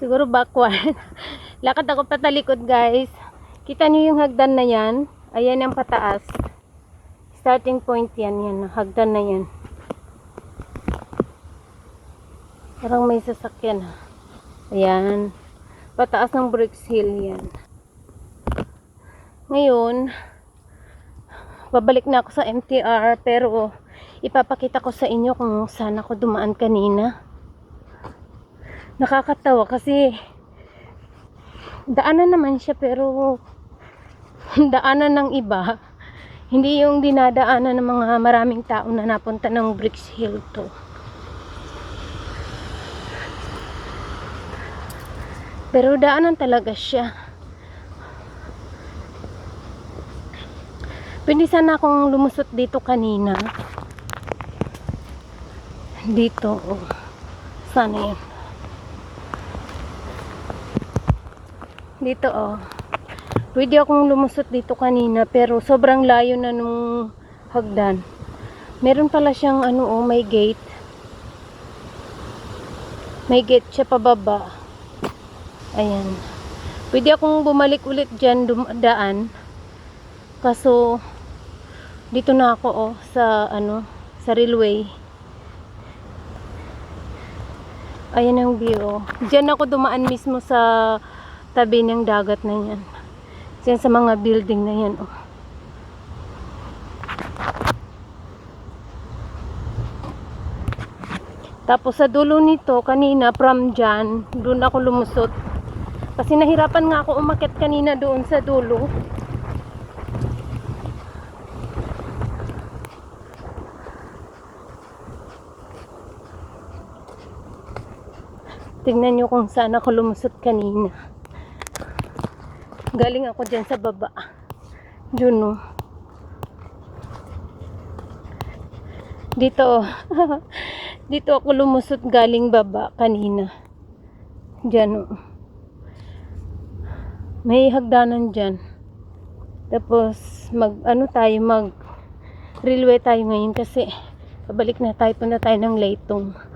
Siguro backward. Lakad ako patalikod, guys. Kita niyo yung hagdan na yan? Ayan ang pataas. Starting point yan. Yan, hagdan na yan. Parang may sasakyan. Ayan. Pataas ng Bricks Hill yan. Ngayon, babalik na ako sa MTR, pero ipapakita ko sa inyo kung saan ako dumaan kanina. Nakakatawa kasi daanan naman siya, pero daanan ng iba. Hindi yung dinadaanan ng mga maraming tao na napunta ng Bricks Hill to. Pero daanan talaga siya. Pwede sana akong lumusot dito kanina. Dito, oh. Sana yan. Dito, oh. Pwede akong lumusot dito kanina, pero sobrang layo na nung hagdan. Meron pala siyang ano, oh, may gate. May gate siya pababa. Ayan. Pwede akong bumalik ulit dyan, daan. Kaso, dito na ako, oh, sa, ano, sa railway. Ayan ang view, oh. Dyan ako dumaan mismo sa tabi ng dagat na yan. Dyan sa mga building na yan, oh. Tapos sa dulo nito, kanina, from dyan, doon ako lumusot. Kasi nahirapan nga ako umakyat kanina doon sa dulo. Tingnan nyo kung saan ako lumusot kanina. Galing ako dyan sa baba. Dun, oh. Dito, dito ako lumusot galing baba kanina. Dyan, oh. May hagdanan dyan. Tapos, railway tayo ngayon kasi pabalik na tayo, punta tayo ng Laytong.